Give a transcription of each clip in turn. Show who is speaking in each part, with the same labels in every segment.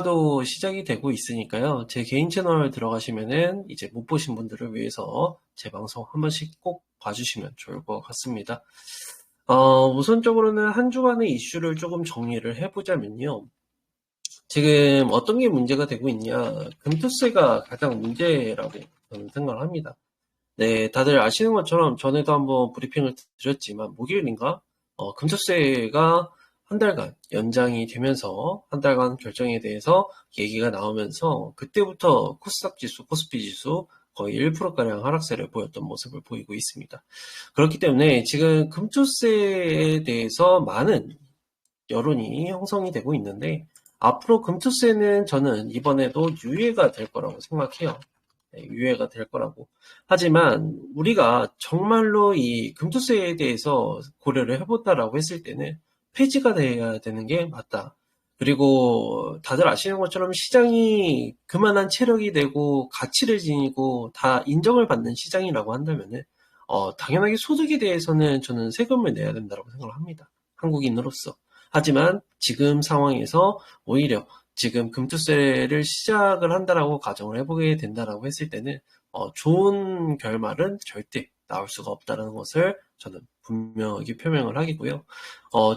Speaker 1: 도 시작이 되고 있으니까요. 제 개인 채널 들어가시면은 이제 못 보신 분들을 위해서 제 방송 한 번씩 꼭 봐주시면 좋을 것 같습니다. 우선적으로는 한 주간의 이슈를 조금 정리를 해보자면요. 지금 어떤 게 문제가 되고 있냐. 금투세가 가장 문제라고 저는 생각을 합니다. 네, 다들 아시는 것처럼 전에도 한번 브리핑을 드렸지만 목요일인가? 금투세가 한 달간 연장이 되면서 한 달간 결정에 대해서 얘기가 나오면서 그때부터 코스닥 지수, 코스피 지수 거의 1%가량 하락세를 보였던 모습을 보이고 있습니다. 그렇기 때문에 지금 금투세에 대해서 많은 여론이 형성이 되고 있는데 앞으로 금투세는 저는 이번에도 유예가 될 거라고 생각해요. 네, 유예가 될 거라고. 하지만 우리가 정말로 이 금투세에 대해서 고려를 해본다라고 했을 때는 폐지가 돼야 되는 게 맞다. 그리고 다들 아시는 것처럼 시장이 그만한 체력이 되고 가치를 지니고 다 인정을 받는 시장이라고 한다면은 당연하게 소득에 대해서는 저는 세금을 내야 된다고 생각을 합니다. 한국인으로서. 하지만 지금 상황에서 오히려 지금 금투세를 시작을 한다라고 가정을 해보게 된다라고 했을 때는 좋은 결말은 절대 나올 수가 없다는 것을 저는 분명하게 표명을 하겠고요.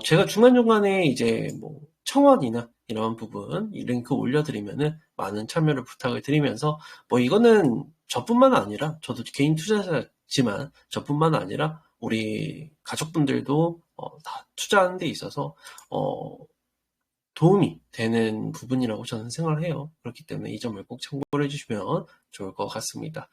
Speaker 1: 제가 중간중간에 이제 뭐 청원이나 이런 부분 이 링크 올려드리면은 많은 참여를 부탁을 드리면서 뭐 이거는 저뿐만 아니라 저도 개인 투자자지만 저뿐만 아니라 우리 가족분들도 다 투자하는 데 있어서 도움이 되는 부분이라고 저는 생각을 해요. 그렇기 때문에 이 점을 꼭 참고를 해주시면 좋을 것 같습니다.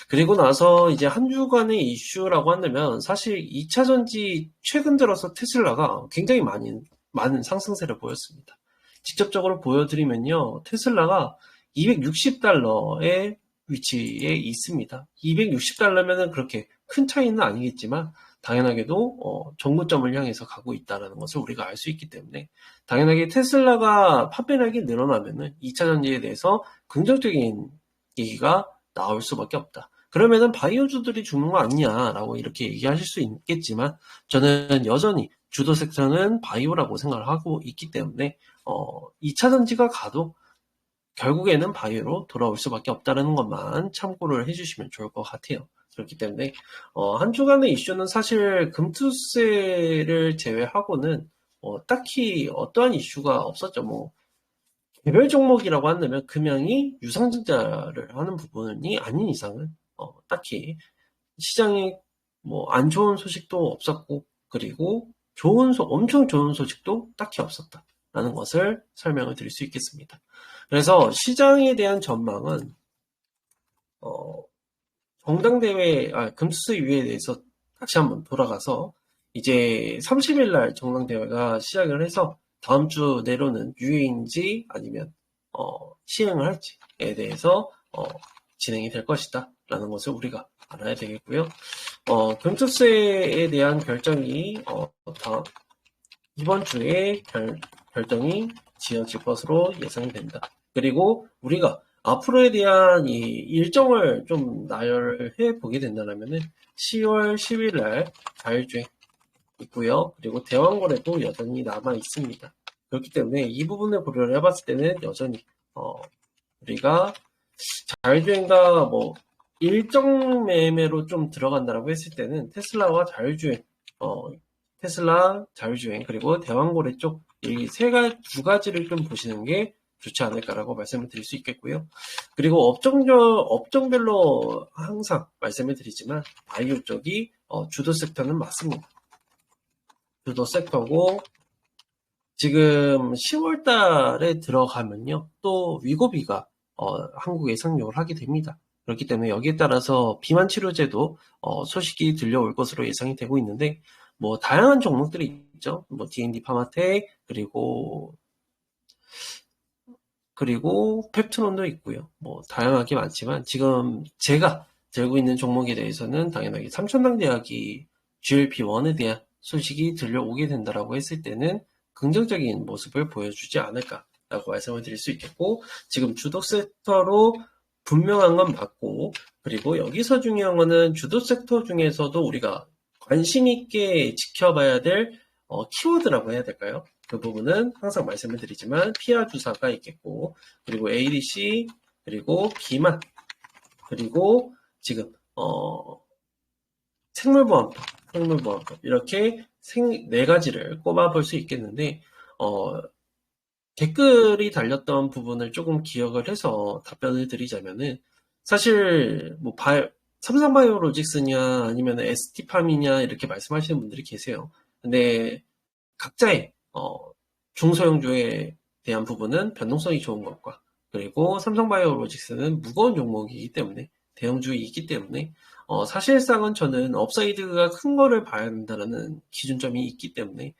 Speaker 1: 그리고 나서 이제 한 주간의 이슈라고 한다면 사실 2차전지 최근 들어서 테슬라가 굉장히 많은 상승세를 보였습니다. 직접적으로 보여드리면요. 테슬라가 260달러의 위치에 있습니다. 260달러면은 그렇게 큰 차이는 아니겠지만 당연하게도 정고점을 향해서 가고 있다는 것을 우리가 알 수 있기 때문에 당연하게 테슬라가 판매량이 늘어나면은 2차 전지에 대해서 긍정적인 얘기가 나올 수밖에 없다. 그러면은 바이오주들이 죽는 거 아니냐라고 이렇게 얘기하실 수 있겠지만 저는 여전히 주도 섹터는 바이오라고 생각을 하고 있기 때문에 2차 전지가 가도 결국에는 바이오로 돌아올 수밖에 없다는 것만 참고를 해주시면 좋을 것 같아요. 그렇기 때문에 한 주간의 이슈는 사실 금투세를 제외하고는 딱히 어떠한 이슈가 없었죠. 뭐 개별 종목이라고 한다면 금양이 유상증자를 하는 부분이 아닌 이상은 딱히 시장에 뭐 안 좋은 소식도 없었고 그리고 엄청 좋은 소식도 딱히 없었다라는 것을 설명을 드릴 수 있겠습니다. 그래서 시장에 대한 전망은 금투세 유예에 대해서 다시 한번 돌아가서 이제 30일 날 정당대회가 시작을 해서 다음 주 내로는 유예인지 아니면 시행을 할지에 대해서 진행이 될 것이다 라는 것을 우리가 알아야 되겠고요. 금투세에 대한 결정이 이번 주에 결정이 지어질 것으로 예상이 된다. 그리고 우리가 앞으로에 대한 이 일정을 좀 나열해 보게 된다면은 10월 10일 날 자율주행 있고요. 그리고 대왕거래도 여전히 남아 있습니다. 그렇기 때문에 이 부분을 고려를 해봤을 때는 여전히 우리가 자율주행과 뭐 일정 매매로 좀 들어간다라고 했을 때는 테슬라와 자율주행, 테슬라 자율주행 그리고 대왕거래 쪽 이 두 가지를 좀 보시는 게 좋지 않을까라고 말씀을 드릴 수 있겠고요. 그리고 업종별로 항상 말씀을 드리지만 바이오 쪽이 주도 섹터는 맞습니다. 주도 섹터고 지금 10월 달에 들어가면요. 또 위고비가 한국에 상륙을 하게 됩니다. 그렇기 때문에 여기에 따라서 비만 치료제도 소식이 들려올 것으로 예상이 되고 있는데 뭐 다양한 종목들이 있죠. 뭐 D&D 파마텍 그리고 펩트론도 있고요. 뭐 다양하게 많지만 지금 제가 들고 있는 종목에 대해서는 당연하게 삼천당대학이 GLP-1에 대한 소식이 들려오게 된다라고 했을 때는 긍정적인 모습을 보여주지 않을까라고 말씀을 드릴 수 있겠고 지금 주도 섹터로 분명한 건 맞고 그리고 여기서 중요한 거는 주도 섹터 중에서도 우리가 관심 있게 지켜봐야 될 키워드라고 해야 될까요? 그 부분은 항상 말씀을 드리지만 PR 주사가 있겠고, 그리고 ADC, 그리고 비만, 그리고 지금 생물보안법 이렇게 네 가지를 꼽아볼 수 있겠는데 댓글이 달렸던 부분을 조금 기억을 해서 답변을 드리자면은 사실 뭐 삼성바이오로직스냐 아니면 ST팜이냐 이렇게 말씀하시는 분들이 계세요. 근데 각자의 중소형주에 대한 부분은 변동성이 좋은 것과 그리고 삼성바이오로직스는 무거운 종목이기 때문에 대형주이기 때문에 사실상은 저는 업사이드가 큰 거를 봐야 된다는 기준점이 있기 때문에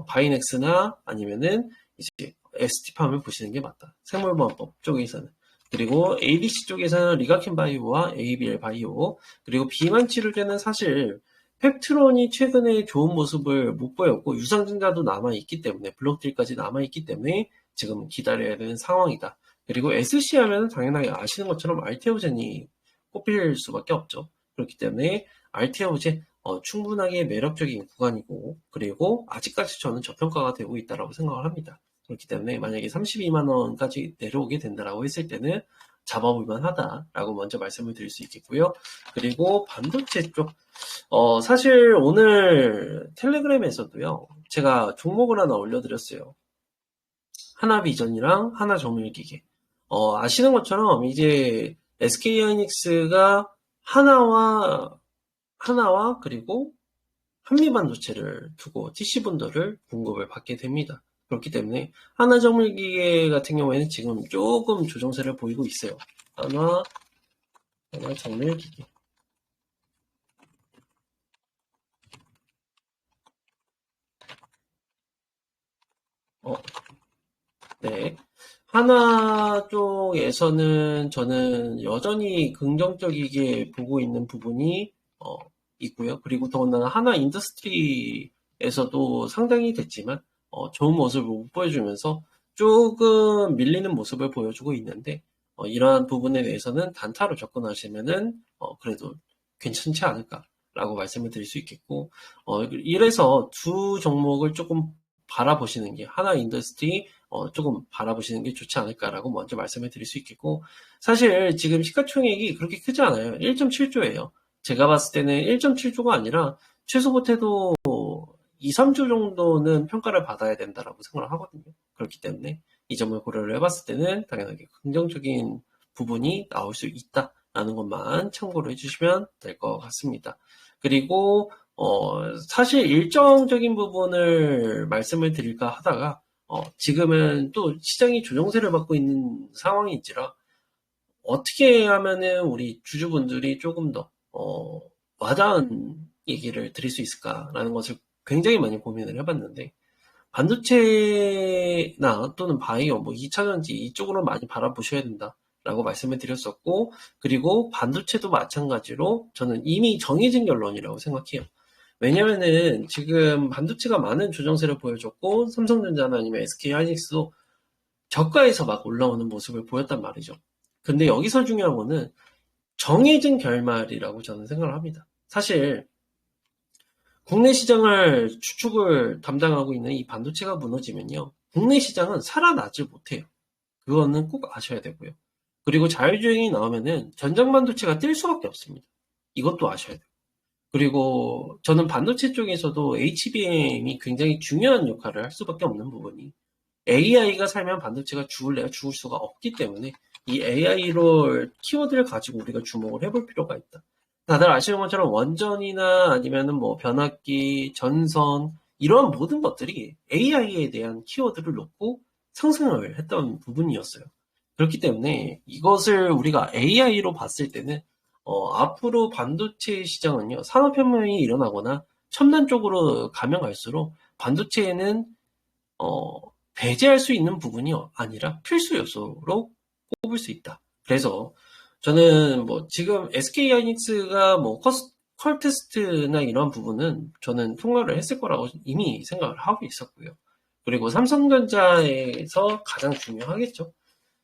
Speaker 1: 바이넥스나 아니면은 이제 ST팜을 보시는 게 맞다. 생물보안법 쪽에서는. 그리고 ADC 쪽에서는 리가켄 바이오와 ABL 바이오, 그리고 비만 치료제는 사실 펩트론이 최근에 좋은 모습을 못 보였고 유상증자도 남아있기 때문에 블록딜까지 남아있기 때문에 지금 기다려야 되는 상황이다. 그리고 SC 하면 당연하게 아시는 것처럼 알테오젠이 꼽힐 수밖에 없죠. 그렇기 때문에 알테오젠 충분하게 매력적인 구간이고 그리고 아직까지 저는 저평가가 되고 있다고 생각을 합니다. 그렇기 때문에 만약에 32만 원까지 내려오게 된다라고 했을 때는 잡아볼만 하다라고 먼저 말씀을 드릴 수 있겠고요. 그리고 반도체 쪽 사실 오늘 텔레그램에서도요 제가 종목을 하나 올려드렸어요. 하나비전이랑 하나정밀기계. 아시는 것처럼 이제 SK하이닉스가 하나와 그리고 한미반도체를 두고 TC본더를 공급을 받게 됩니다. 그렇기 때문에 하나정밀기계 같은 경우에는 지금 조금 조정세를 보이고 있어요. 하나정밀기계. 네. 하나 쪽에서는 저는 여전히 긍정적이게 보고 있는 부분이 있고요. 그리고 더군다나 하나 인더스트리에서도 상당히 됐지만 좋은 모습을 못 보여주면서 조금 밀리는 모습을 보여주고 있는데 이러한 부분에 대해서는 단타로 접근하시면은 그래도 괜찮지 않을까라고 말씀을 드릴 수 있겠고 이래서 두 종목을 조금 바라보시는 게 하나 인더스트리 조금 바라보시는 게 좋지 않을까라고 먼저 말씀을 드릴 수 있겠고 사실 지금 시가총액이 그렇게 크지 않아요. 1.7조예요. 제가 봤을 때는 1.7조가 아니라 최소 못해도 2, 3조 정도는 평가를 받아야 된다라고 생각을 하거든요. 그렇기 때문에 이 점을 고려를 해봤을 때는 당연하게 긍정적인 부분이 나올 수 있다라는 것만 참고를 해주시면 될 것 같습니다. 그리고 사실 일정적인 부분을 말씀을 드릴까 하다가 지금은 또 시장이 조정세를 받고 있는 상황인지라 어떻게 하면은 우리 주주분들이 조금 더 와닿은 얘기를 드릴 수 있을까라는 것을 굉장히 많이 고민을 해봤는데 반도체나 또는 바이오, 뭐 2차전지 이쪽으로 많이 바라보셔야 된다라고 말씀을 드렸었고 그리고 반도체도 마찬가지로 저는 이미 정해진 결론이라고 생각해요. 왜냐면은 지금 반도체가 많은 조정세를 보여줬고 삼성전자나 아니면 SK하이닉스도 저가에서 막 올라오는 모습을 보였단 말이죠. 근데 여기서 중요한 거는 정해진 결말이라고 저는 생각을 합니다. 사실 국내 시장을 추축을 담당하고 있는 이 반도체가 무너지면요. 국내 시장은 살아나질 못해요. 그거는 꼭 아셔야 되고요. 그리고 자율주행이 나오면은 전장반도체가 뛸 수밖에 없습니다. 이것도 아셔야 돼요. 그리고 저는 반도체 쪽에서도 HBM이 굉장히 중요한 역할을 할 수밖에 없는 부분이 AI가 살면 반도체가 죽을래야 죽을 수가 없기 때문에 이 AI로 키워드를 가지고 우리가 주목을 해볼 필요가 있다. 다들 아시는 것처럼 원전이나 아니면은 뭐 변압기, 전선 이런 모든 것들이 AI에 대한 키워드를 놓고 상승을 했던 부분이었어요. 그렇기 때문에 이것을 우리가 AI로 봤을 때는 앞으로 반도체 시장은요 산업혁명이 일어나거나 첨단 쪽으로 가면 갈수록 반도체에는 배제할 수 있는 부분이 아니라 필수 요소로 꼽을 수 있다. 그래서 저는 뭐 지금 SK하이닉스가 뭐 컬 테스트나 이런 부분은 저는 통과를 했을 거라고 이미 생각을 하고 있었고요. 그리고 삼성전자에서 가장 중요하겠죠.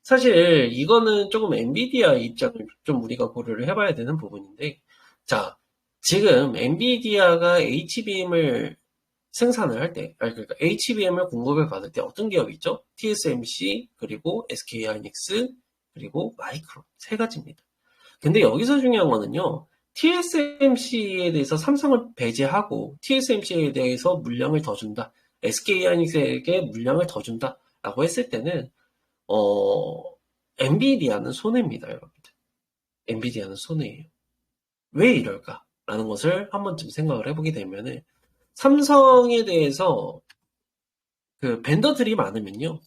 Speaker 1: 사실 이거는 조금 엔비디아 입장을 좀 우리가 고려를 해봐야 되는 부분인데 자 지금 엔비디아가 HBM을 생산을 할 때, 그러니까 HBM을 공급을 받을 때 어떤 기업이 있죠? TSMC, 그리고 SK하이닉스, 그리고 마이크론. 세 가지입니다. 근데 여기서 중요한 거는요, TSMC에 대해서 삼성을 배제하고 TSMC에 대해서 물량을 더 준다. SK하이닉스에게 물량을 더 준다. 라고 했을 때는 엔비디아는 손해입니다, 여러분들. 엔비디아는 손해예요. 왜 이럴까? 라는 것을 한 번쯤 생각을 해보게 되면은 삼성에 대해서 그 벤더들이 많으면요,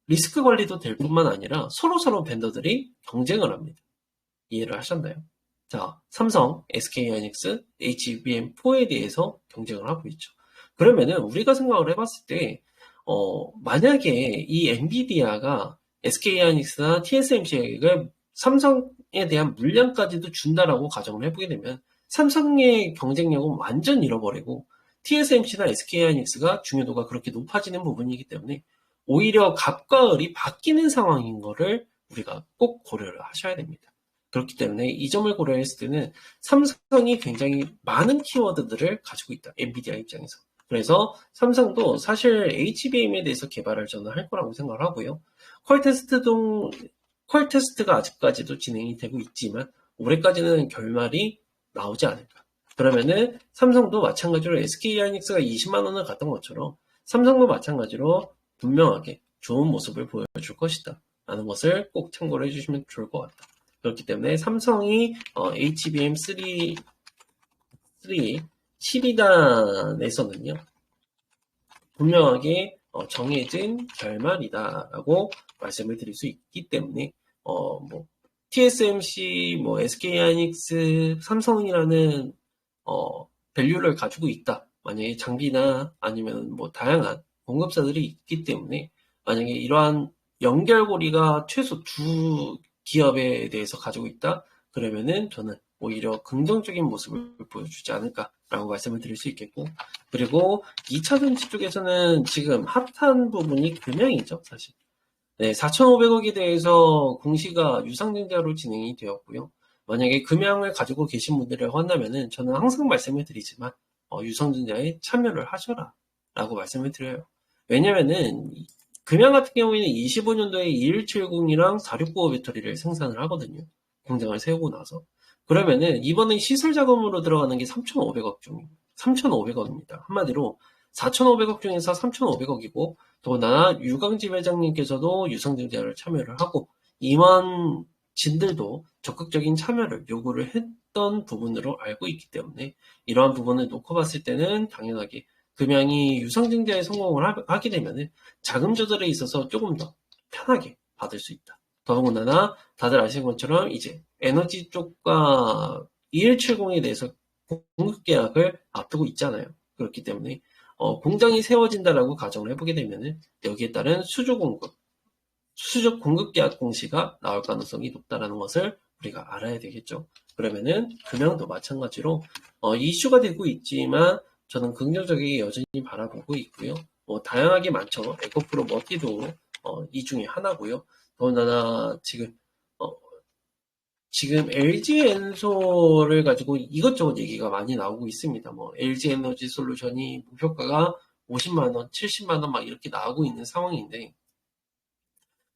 Speaker 1: 리스크 관리도 될 뿐만 아니라 서로 벤더들이 경쟁을 합니다. 이해를 하셨나요? 자, 삼성, SK하이닉스, HBM4에 대해서 경쟁을 하고 있죠. 그러면은 우리가 생각을 해봤을 때, 만약에 이 엔비디아가 SK하이닉스나 TSMC에게 삼성에 대한 물량까지도 준다라고 가정을 해보게 되면 삼성의 경쟁력은 완전 잃어버리고 TSMC나 SK하이닉스가 중요도가 그렇게 높아지는 부분이기 때문에 오히려 갑과 을이 바뀌는 상황인 거를 우리가 꼭 고려를 하셔야 됩니다. 그렇기 때문에 이 점을 고려했을 때는 삼성이 굉장히 많은 키워드들을 가지고 있다. 엔비디아 입장에서. 그래서 삼성도 사실 HBM에 대해서 개발을 저는 할 거라고 생각을 하고요. 퀄테스트가 아직까지도 진행이 되고 있지만 올해까지는 결말이 나오지 않을까. 그러면은 삼성도 마찬가지로 SK하이닉스가 20만 원을 갔던 것처럼 삼성도 마찬가지로 분명하게 좋은 모습을 보여줄 것이다. 라는 것을 꼭 참고를 해주시면 좋을 것 같다. 그렇기 때문에 삼성이 HBM3 12단에서는요. 분명하게 정해진 결말이다라고 말씀을 드릴 수 있기 때문에 TSMC, SK하이닉스, 삼성이라는 밸류를 가지고 있다. 만약에 장비나 아니면 다양한 공급사들이 있기 때문에 만약에 이러한 연결고리가 최소 두 기업에 대해서 가지고 있다. 그러면은 저는 오히려 긍정적인 모습을 보여주지 않을까라고 말씀을 드릴 수 있겠고, 그리고 2차 전지 쪽에서는 지금 핫한 부분이 금양이죠, 사실. 네, 4,500억에 대해서 공시가 유상증자로 진행이 되었고요. 만약에 금양을 가지고 계신 분들을 한다면은 저는 항상 말씀을 드리지만 유상증자에 참여를 하셔라 라고 말씀을 드려요. 왜냐면은 금양 같은 경우에는 25년도에 2170이랑 4695 배터리를 생산을 하거든요. 공장을 세우고 나서. 그러면은 이번에 시설 자금으로 들어가는 게 3,500억 중 3,500억입니다. 한마디로 4,500억 중에서 3,500억이고 더군다나 유광지 회장님께서도 유상증자를 참여를 하고 임원진들도 적극적인 참여를 요구를 했던 부분으로 알고 있기 때문에 이러한 부분을 놓고 봤을 때는 당연하게 금양이 유상증자에 성공을 하게 되면 자금 조달에 있어서 조금 더 편하게 받을 수 있다. 더군다나 다들 아시는 것처럼 이제 에너지 쪽과 2170에 대해서 공급 계약을 앞두고 있잖아요. 그렇기 때문에 공장이 세워진다라고 가정을 해보게 되면 여기에 따른 수주 공급 계약 공시가 나올 가능성이 높다라는 것을 우리가 알아야 되겠죠. 그러면은 금양도 마찬가지로 이슈가 되고 있지만 저는 긍정적이게 여전히 바라보고 있고요. 다양하게 많죠. 에코프로 머티도 이 중에 하나고요. 더군다나 지금 LG 엔솔을 가지고 이것저것 얘기가 많이 나오고 있습니다. LG 에너지 솔루션이 목표가가 50만원, 70만원 막 이렇게 나오고 있는 상황인데,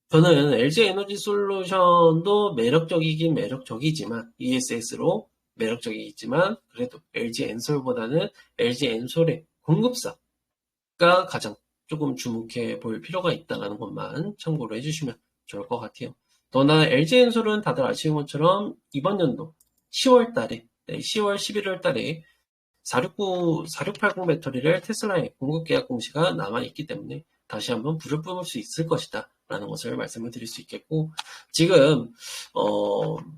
Speaker 1: 저는 LG 에너지 솔루션도 매력적이긴 매력적이지만, ESS로 매력적이지만, 그래도 LG 엔솔보다는 LG 엔솔의 공급사가 가장 조금 주목해 볼 필요가 있다는 것만 참고로 해주시면 좋을 것 같아요. 더나 LG엔솔은 다들 아시는 것처럼 이번 연도 10월 달에, 10월, 11월 달에 4680 배터리를 테슬라에 공급 계약 공시가 남아있기 때문에 다시 한번 불을 뿜을 수 있을 것이다 라는 것을 말씀을 드릴 수 있겠고, 지금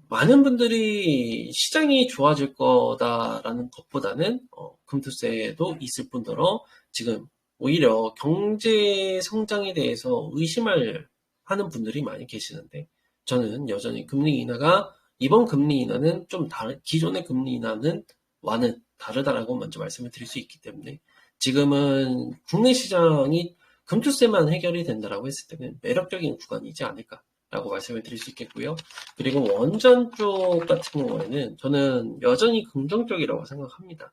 Speaker 1: 많은 분들이 시장이 좋아질 거다라는 것보다는 금투세도 있을 뿐더러 지금 오히려 경제 성장에 대해서 의심을 하는 분들이 많이 계시는데, 저는 여전히 금리 인하가 이번 금리 인하는 좀 기존의 금리 인하는 와는 다르다라고 먼저 말씀을 드릴 수 있기 때문에 지금은 국내 시장이 금투세만 해결이 된다라고 했을 때는 매력적인 구간이지 않을까라고 말씀을 드릴 수 있겠고요. 그리고 원전 쪽 같은 경우에는 저는 여전히 긍정적이라고 생각합니다.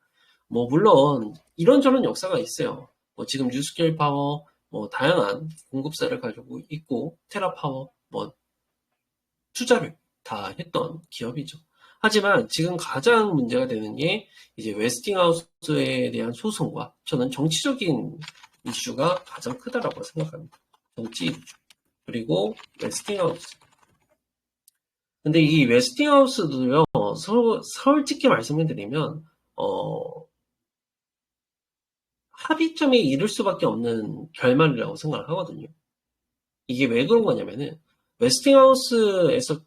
Speaker 1: 뭐 물론 이런저런 역사가 있어요. 뭐 지금 뉴스케일 파워, 뭐 다양한 공급사를 가지고 있고 테라파워, 뭐 투자를 다 했던 기업이죠. 하지만 지금 가장 문제가 되는 게 이제 웨스팅하우스에 대한 소송과 저는 정치적인 이슈가 가장 크다라고 생각합니다. 정치 이슈. 그리고 웨스팅하우스. 근데 이 웨스팅하우스도요, 솔직히 말씀을 드리면, 합의점에 이를 수밖에 없는 결말이라고 생각을 하거든요. 이게 왜 그런 거냐면은, 웨스팅하우스에서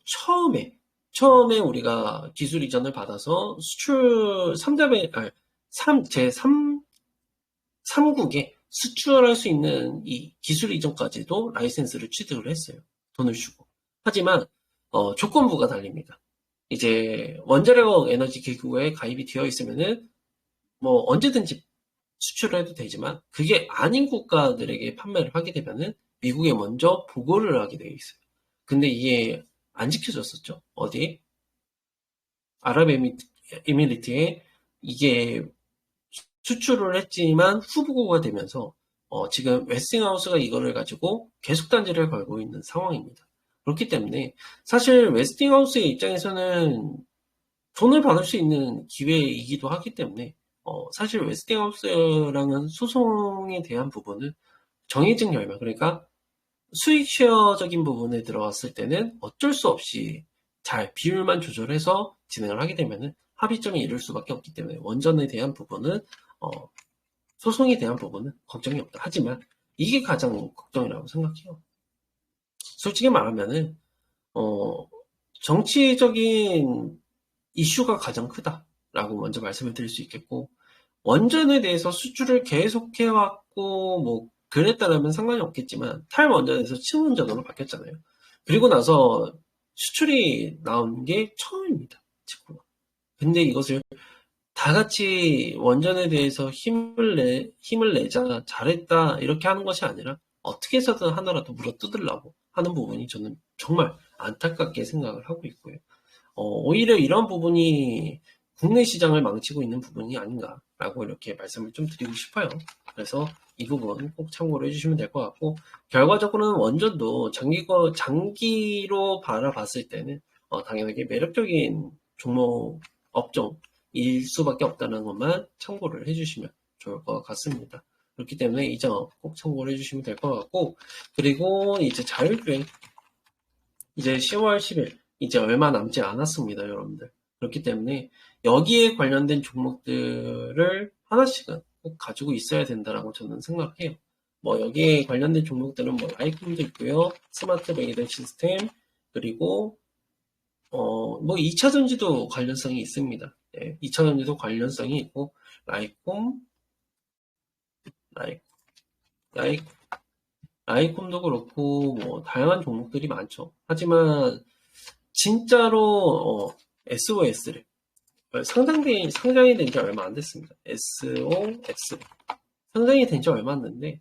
Speaker 1: 처음에 우리가 기술 이전을 받아서 수출 3국에 수출할 수 있는 이 기술 이전까지도 라이센스를 취득을 했어요. 돈을 주고. 하지만, 조건부가 달립니다. 이제 원자력 에너지 기구에 가입이 되어 있으면은 뭐 언제든지 수출을 해도 되지만 그게 아닌 국가들에게 판매를 하게 되면은 미국에 먼저 보고를 하게 되어 있어요. 근데 이게 안 지켜졌었죠. 어디? 아랍에미리트에 이게 수출을 했지만 후보고가 되면서 지금 웨스팅하우스가 이거를 가지고 계속 단지를 걸고 있는 상황입니다. 그렇기 때문에 사실 웨스팅하우스의 입장에서는 돈을 받을 수 있는 기회이기도 하기 때문에 사실 웨스팅하우스랑은 소송에 대한 부분은 정해진 결말, 그러니까 수익 쉐어적인 부분에 들어갔을 때는 어쩔 수 없이 잘 비율만 조절해서 진행을 하게 되면은 합의점에 이를 수밖에 없기 때문에 원전에 대한 부분은 소송에 대한 부분은 걱정이 없다. 하지만 이게 가장 걱정이라고 생각해요. 솔직히 말하면은 정치적인 이슈가 가장 크다라고 먼저 말씀을 드릴 수 있겠고, 원전에 대해서 수출을 계속해왔고 뭐 그랬다라면 상관이 없겠지만 탈원전에서 친원전으로 바뀌었잖아요. 그리고 나서 수출이 나온 게 처음입니다. 지금. 근데 이것을 다 같이 원전에 대해서 힘을 내자, 잘했다, 이렇게 하는 것이 아니라 어떻게 해서든 하나라도 물어뜯으려고 하는 부분이 저는 정말 안타깝게 생각을 하고 있고요. 오히려 이런 부분이 국내 시장을 망치고 있는 부분이 아닌가라고 이렇게 말씀을 좀 드리고 싶어요. 그래서 이 부분 꼭 참고를 해주시면 될 것 같고, 결과적으로는 원전도 장기로 바라봤을 때는 당연하게 매력적인 종목 업종일 수밖에 없다는 것만 참고를 해주시면 좋을 것 같습니다. 그렇기 때문에 이 점 꼭 참고를 해주시면 될 것 같고, 그리고 이제 자율주행 이제 10월 10일 이제 얼마 남지 않았습니다, 여러분들. 그렇기 때문에 여기에 관련된 종목들을 하나씩은 꼭 가지고 있어야 된다라고 저는 생각해요. 뭐 여기에 관련된 종목들은 뭐 라이콤도 있고요, 스마트 메이드 시스템, 그리고 뭐 2차 전지도 관련성이 있습니다. 네, 2차 전지도 관련성이 있고 라이콤, 라이, 라이, 라이콤도 그렇고 뭐 다양한 종목들이 많죠. 하지만 진짜로 SOS를 상장이 된 지 얼마 안 됐습니다. SOS 상장이 된 지 얼마 안 됐는데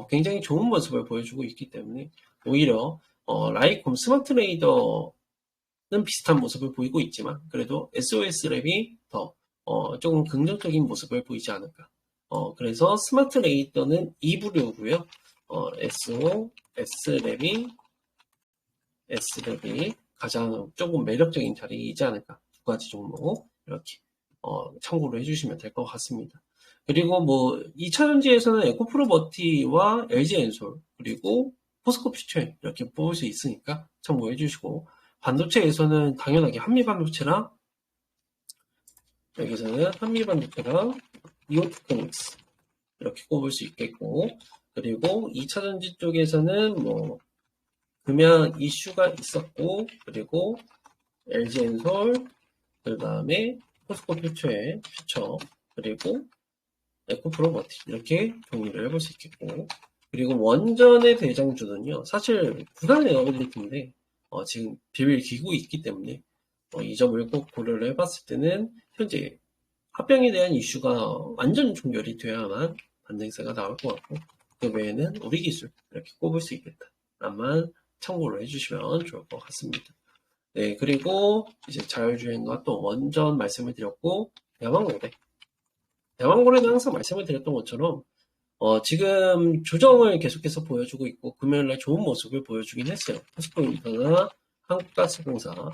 Speaker 1: 굉장히 좋은 모습을 보여주고 있기 때문에 오히려 라이콤 스마트 레이더는 비슷한 모습을 보이고 있지만 그래도 SOS랩이 더 조금 긍정적인 모습을 보이지 않을까. 그래서 스마트 레이더는 2부류고요. S랩이 가장 조금 매력적인 자리이지 않을까. 두 가지 종목 이렇게 참고를 해주시면 될 것 같습니다. 그리고 뭐 2차 전지에서는 에코프로버티와 LG엔솔 그리고 포스코퓨처 이렇게 뽑을 수 있으니까 참고해 주시고, 반도체에서는 당연하게 한미반도체랑 여기서는 한미반도체랑 이오테크닉스 이렇게 꼽을 수 있겠고, 그리고 2차 전지 쪽에서는 뭐 금양 이슈가 있었고, 그리고 LG엔솔, 그 다음에 포스코퓨처의 퓨처, 그리고 에코프로버티 이렇게 정리를 해볼 수 있겠고, 그리고 원전의 대장주는요, 사실 부산 에어빌리티인데 지금 비밀 기고 있기 때문에 이 점을 꼭 고려를 해봤을 때는 현재 합병에 대한 이슈가 완전 종결이 돼야만 반등세가 나올 것 같고, 그 외에는 우리 기술 이렇게 꼽을 수 있겠다. 다만 참고를 해주시면 좋을 것 같습니다. 네, 그리고 이제 자율주행과 또 원전 말씀을 드렸고, 야망고래 대왕거래는 항상 말씀을 드렸던 것처럼 지금 조정을 계속해서 보여주고 있고 금요일날 좋은 모습을 보여주긴 했어요. 포스코인터나 한국가스공사.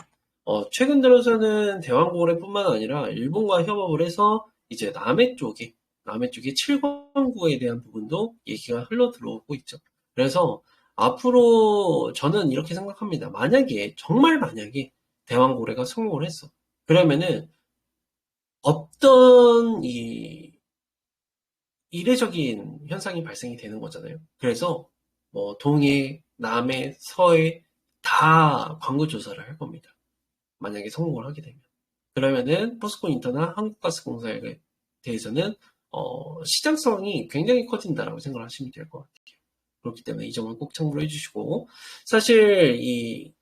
Speaker 1: 최근 들어서는 대왕거래뿐만 아니라 일본과 협업을 해서 이제 남해 쪽에 7권구에 대한 부분도 얘기가 흘러 들어오고 있죠. 그래서 앞으로 저는 이렇게 생각합니다. 정말 만약에 대왕거래가 성공을 했어. 그러면은 없던 이례적인 현상이 발생이 되는 거잖아요. 그래서 뭐 동해, 남해, 서해 다 광고 조사를 할 겁니다. 만약에 성공을 하게 되면. 그러면은 포스코인터나 한국가스공사에 대해서는 시장성이 굉장히 커진다라고 생각을 하시면 될 것 같아요. 그렇기 때문에 이 점을 꼭 참고를 해주시고, 사실 이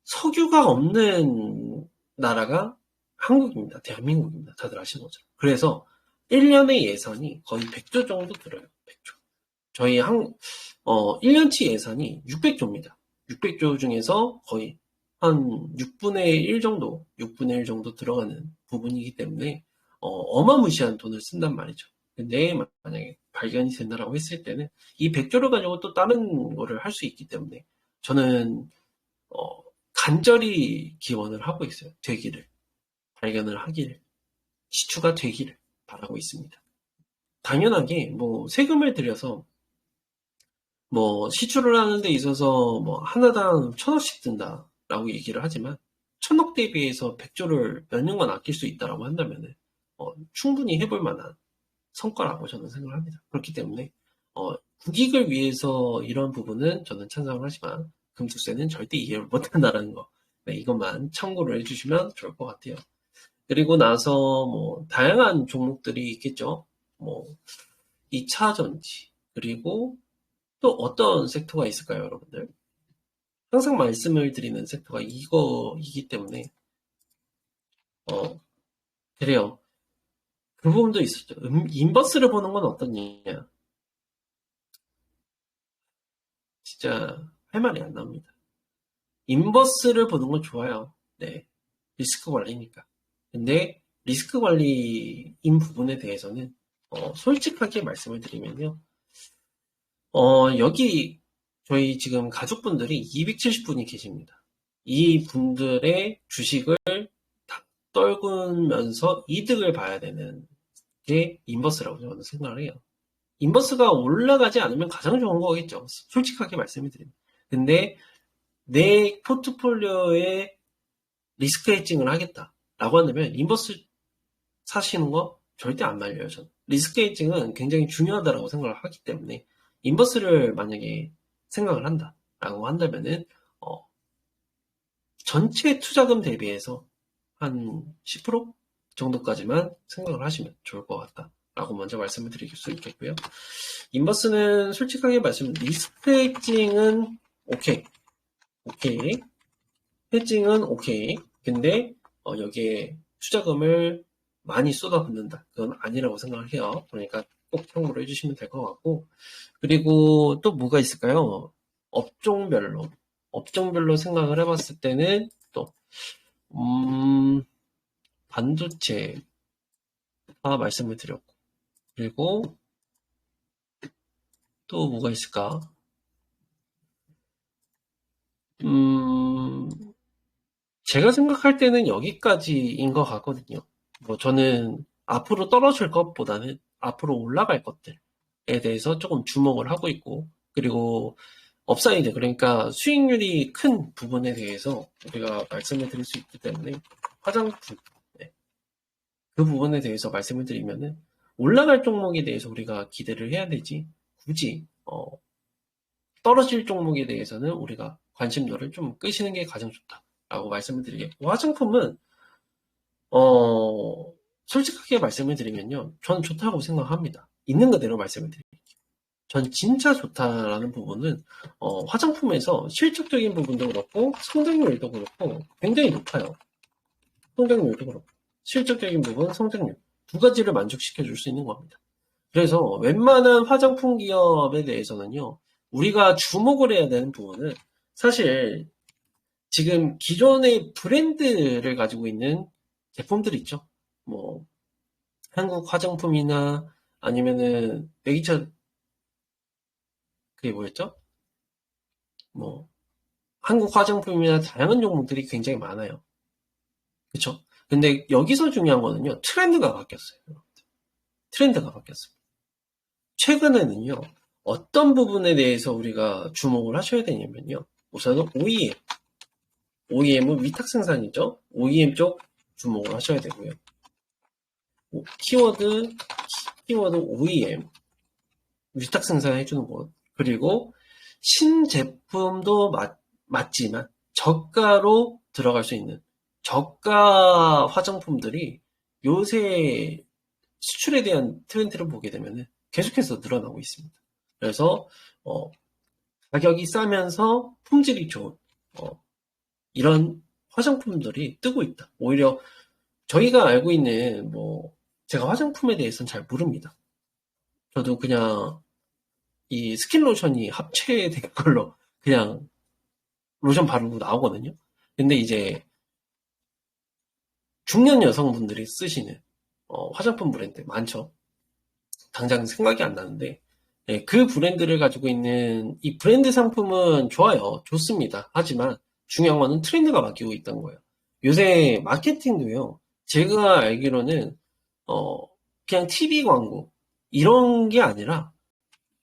Speaker 1: 석유가 없는 나라가 한국입니다. 대한민국입니다. 다들 아시는 거죠. 그래서 1년의 예산이 거의 100조 정도 들어요. 100조. 저희 1년치 예산이 600조입니다. 600조 중에서 거의 한 6분의 1 정도, 6분의 1 정도 들어가는 부분이기 때문에 어마무시한 돈을 쓴단 말이죠. 근데 만약에 발견이 된다라고 했을 때는 이 100조를 가지고 또 다른 거를 할 수 있기 때문에 저는 간절히 기원을 하고 있어요. 발견을 하기를, 시추가 되기를 바라고 있습니다. 당연하게 뭐 세금을 들여서 뭐 시추를 하는 데 있어서 뭐 하나당 1,000원씩 든다라고 얘기를 하지만 1,000억 대비해서 100조를 몇 년간 아낄 수 있다라고 한다면은 충분히 해볼 만한 성과라고 저는 생각을 합니다. 그렇기 때문에 국익을 위해서 이런 부분은 저는 찬성을 하지만 금투세는 절대 이해를 못한다라는 거. 네, 이것만 참고를 해주시면 좋을 것 같아요. 그리고 나서 뭐 다양한 종목들이 있겠죠. 뭐 2차 전지 그리고 또 어떤 섹터가 있을까요, 여러분들? 항상 말씀을 드리는 섹터가 이거이기 때문에 그래요. 그 부분도 있었죠. 인버스를 보는 건 어떠냐? 진짜 할 말이 안 나옵니다. 인버스를 보는 건 좋아요. 네, 리스크 관리니까. 근데 리스크 관리인 부분에 대해서는 솔직하게 말씀을 드리면요. 여기 저희 지금 가족분들이 270분이 계십니다. 이 분들의 주식을 다 떨구면서 이득을 봐야 되는 게 인버스라고 저는 생각을 해요. 인버스가 올라가지 않으면 가장 좋은 거겠죠. 솔직하게 말씀을 드립니다. 근데 내 포트폴리오에 리스크 헤징을 하겠다라고 한다면 인버스 사시는 거 절대 안 말려요. 저는. 리스크 헤징은 굉장히 중요하다라고 생각을 하기 때문에 인버스를 만약에 생각을 한다라고 한다면은 전체 투자금 대비해서 한 10% 정도까지만 생각을 하시면 좋을 것 같다라고 먼저 말씀을 드릴 수 있겠고요. 인버스는 솔직하게 리스크 헤징은 오케이. 헤징은 오케이. 근데 여기에 투자금을 많이 쏟아붓는다. 그건 아니라고 생각을 해요. 그러니까 꼭 참고로 해주시면 될 것 같고, 그리고 또 뭐가 있을까요? 업종별로 생각을 해봤을 때는 또 반도체 말씀을 드렸고, 그리고 또 뭐가 있을까? 제가 생각할 때는 여기까지인 것 같거든요. 뭐 저는 앞으로 떨어질 것보다는 앞으로 올라갈 것들에 대해서 조금 주목을 하고 있고, 그리고 업사이드, 그러니까 수익률이 큰 부분에 대해서 우리가 말씀을 드릴 수 있기 때문에 화장품, 네, 그 부분에 대해서 말씀을 드리면은 올라갈 종목에 대해서 우리가 기대를 해야 되지, 굳이 떨어질 종목에 대해서는 우리가 관심도를 좀 끄시는 게 가장 좋다라고 말씀을 드리겠고, 화장품은 솔직하게 말씀을 드리면요, 저는 좋다고 생각합니다. 있는 그대로 말씀을 드릴게요. 전 진짜 좋다라는 부분은 화장품에서 실적적인 부분도 그렇고 성장률도 그렇고 굉장히 높아요. 성장률도 그렇고 실적적인 부분, 성장률 두 가지를 만족시켜 줄 수 있는 겁니다. 그래서 웬만한 화장품 기업에 대해서는요, 우리가 주목을 해야 되는 부분은 사실 지금 기존의 브랜드를 가지고 있는 제품들 있죠. 뭐 한국 화장품이나 아니면은 그게 뭐였죠? 뭐 한국 화장품이나 다양한 종목들이 굉장히 많아요. 그쵸? 근데 여기서 중요한 거는요, 트렌드가 바뀌었어요. 트렌드가 바뀌었어요. 최근에는요, 어떤 부분에 대해서 우리가 주목을 하셔야 되냐면요. 우선은 OEM. OEM은 위탁 생산이죠. OEM 쪽 주목을 하셔야 되고요. 키워드 OEM. 위탁 생산해주는 곳. 그리고 신제품도 맞지만 저가로 들어갈 수 있는 저가 화장품들이 요새 수출에 대한 트렌드를 보게 되면 계속해서 늘어나고 있습니다. 그래서 가격이 싸면서 품질이 좋은 이런 화장품들이 뜨고 있다. 오히려 저희가 알고 있는 제가 화장품에 대해서는 잘 모릅니다. 저도 그냥 이 스킨 로션이 합체된 걸로 그냥 로션 바르고 나오거든요. 근데 이제 중년 여성분들이 쓰시는 화장품 브랜드 많죠. 당장 생각이 안 나는데 그 브랜드를 가지고 있는 이 브랜드 상품은 좋아요. 좋습니다. 하지만 중요한 거는 트렌드가 바뀌고 있다는 거예요. 요새 마케팅도요. 제가 알기로는 그냥 TV 광고 이런 게 아니라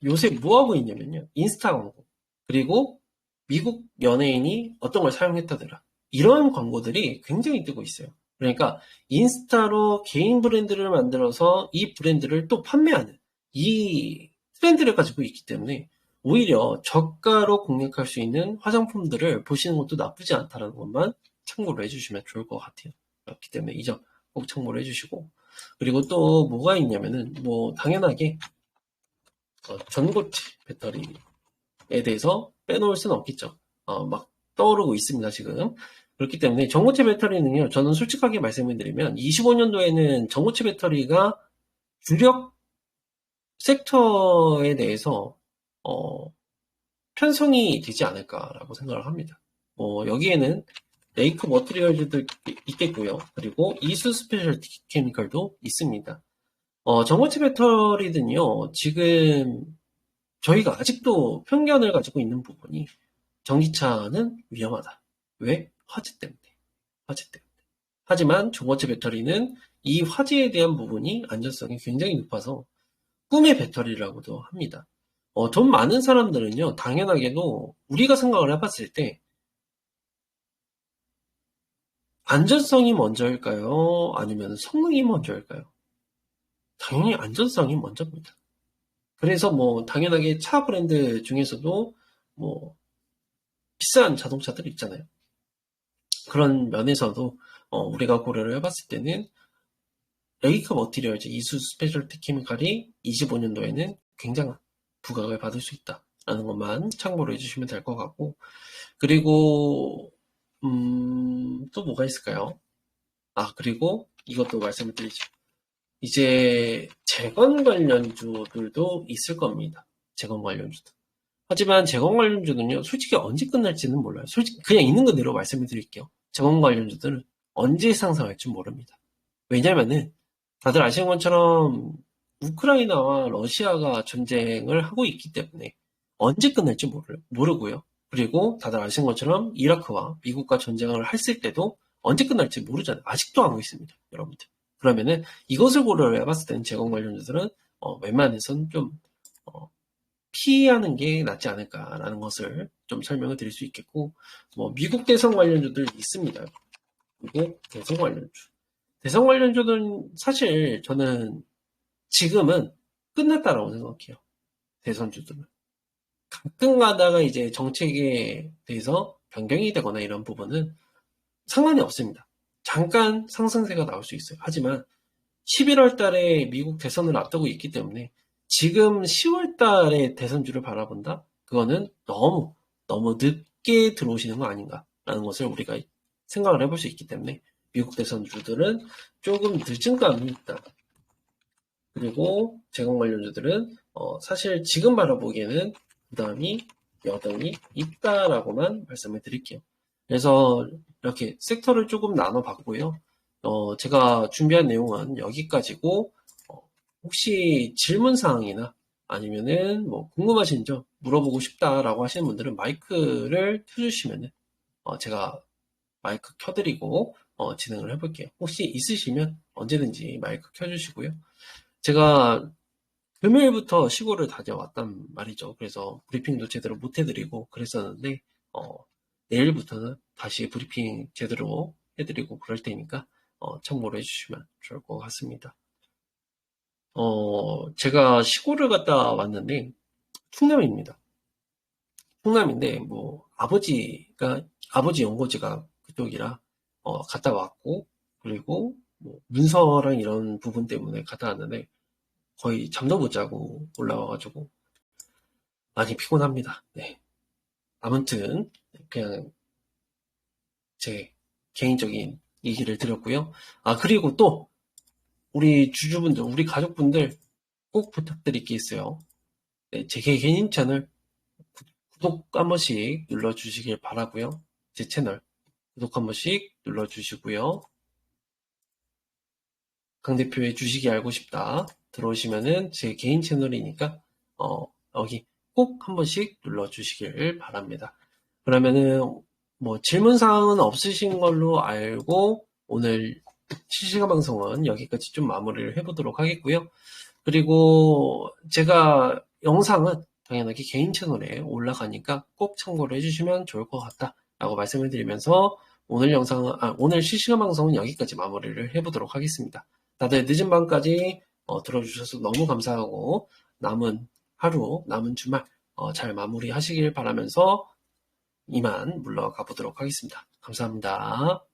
Speaker 1: 요새 뭐 하고 있냐면요. 인스타 광고. 그리고 미국 연예인이 어떤 걸 사용했다더라. 이런 광고들이 굉장히 뜨고 있어요. 그러니까 인스타로 개인 브랜드를 만들어서 이 브랜드를 또 판매하는 이 트렌드를 가지고 있기 때문에 오히려 저가로 공략할 수 있는 화장품들을 보시는 것도 나쁘지 않다는 것만 참고로 해주시면 좋을 것 같아요. 그렇기 때문에 이 점 꼭 참고로 해주시고, 그리고 또 뭐가 있냐면은 당연하게 전고체 배터리에 대해서 빼놓을 수는 없겠죠. 막 떠오르고 있습니다, 지금. 그렇기 때문에 전고체 배터리는요, 저는 솔직하게 말씀을 드리면 25년도에는 전고체 배터리가 주력 섹터에 대해서 편성이 되지 않을까라고 생각을 합니다. 여기에는 레이크 머티리얼즈도 있겠고요. 그리고 이수 스페셜티 케미컬도 있습니다. 전고체 배터리는요, 지금 저희가 아직도 편견을 가지고 있는 부분이 전기차는 위험하다. 왜? 화재 때문에. 하지만 전고체 배터리는 이 화재에 대한 부분이 안전성이 굉장히 높아서 꿈의 배터리라고도 합니다. 돈 많은 사람들은요, 당연하게도 우리가 생각을 해봤을 때 안전성이 먼저일까요? 아니면 성능이 먼저일까요? 당연히 안전성이 먼저입니다. 그래서 당연하게 차 브랜드 중에서도 비싼 자동차들 있잖아요. 그런 면에서도 우리가 고려를 해봤을 때는 레이크 머티리얼즈 이수 스페셜티 케미칼이 25년도에는 굉장한 부각을 받을 수 있다라는 것만 참고로 해주시면 될 것 같고, 그리고 또 뭐가 있을까요? 그리고 이것도 말씀을 드리죠. 이제 재건 관련주들도 있을 겁니다. 재건 관련주도. 하지만 재건 관련주는요, 솔직히 언제 끝날지는 몰라요. 솔직히 그냥 있는 그대로 말씀을 드릴게요. 재건 관련주들은 언제 상승할지 모릅니다. 왜냐면은 다들 아시는 것처럼 우크라이나와 러시아가 전쟁을 하고 있기 때문에 언제 끝날지 모르고요. 그리고 다들 아시는 것처럼 이라크와 미국과 전쟁을 했을 때도 언제 끝날지 모르잖아요. 아직도 하고 있습니다, 여러분들. 그러면은 이것을 고려를 해봤을 때는 재건 관련주들은 웬만해서는 좀 피하는 게 낫지 않을까라는 것을 좀 설명을 드릴 수 있겠고, 미국 대선 관련주들 있습니다. 미국 대선 관련주. 대선 관련주는 사실 저는 지금은 끝났다라고 생각해요. 대선주들은. 가끔 가다가 이제 정책에 대해서 변경이 되거나 이런 부분은 상관이 없습니다. 잠깐 상승세가 나올 수 있어요. 하지만 11월 달에 미국 대선을 앞두고 있기 때문에 지금 10월 달에 대선주를 바라본다? 그거는 너무 늦게 들어오시는 거 아닌가라는 것을 우리가 생각을 해볼 수 있기 때문에 미국 대선주들은 조금 늦은 감이 있다. 그리고 재건 관련주들은 사실 지금 바라보기에는 부담이 여전히 있다라고만 말씀을 드릴게요. 그래서 이렇게 섹터를 조금 나눠봤고요. 제가 준비한 내용은 여기까지고, 혹시 질문사항이나 아니면은 뭐 궁금하신 점 물어보고 싶다라고 하시는 분들은 마이크를 켜주시면은, 제가 마이크 켜드리고, 진행을 해볼게요. 혹시 있으시면 언제든지 마이크 켜주시고요. 제가 금요일부터 시골을 다녀왔단 말이죠. 그래서 브리핑도 제대로 못 해드리고 그랬었는데, 내일부터는 다시 브리핑 제대로 해드리고 그럴 테니까, 참고로 해주시면 좋을 것 같습니다. 제가 시골을 갔다 왔는데, 충남입니다. 충남인데, 뭐, 아버지 연고지가 그쪽이라, 갔다 왔고, 그리고, 뭐, 문서랑 이런 부분 때문에 갔다 왔는데, 거의 잠도 못 자고 올라와가지고, 많이 피곤합니다. 네. 아무튼, 그냥, 제 개인적인 얘기를 드렸고요. 그리고 또, 우리 주주분들, 우리 가족분들 꼭 부탁드릴 게 있어요. 네, 제 개인 채널 구독 한 번씩 눌러주시길 바라고요. 제 채널 구독 한 번씩 눌러주시고요. 강 대표의 주식이 알고 싶다 들어오시면은 제 개인 채널이니까 여기 꼭 한 번씩 눌러주시길 바랍니다. 그러면은 뭐 질문사항은 없으신 걸로 알고 오늘 실시간 방송은 여기까지 좀 마무리를 해보도록 하겠고요. 그리고 제가 영상은 당연하게 개인 채널에 올라가니까 꼭 참고를 해주시면 좋을 것 같다라고 말씀을 드리면서 오늘 실시간 방송은 여기까지 마무리를 해보도록 하겠습니다. 다들 늦은 밤까지 들어주셔서 너무 감사하고 남은 하루, 남은 주말 잘 마무리하시길 바라면서 이만 물러가 보도록 하겠습니다. 감사합니다.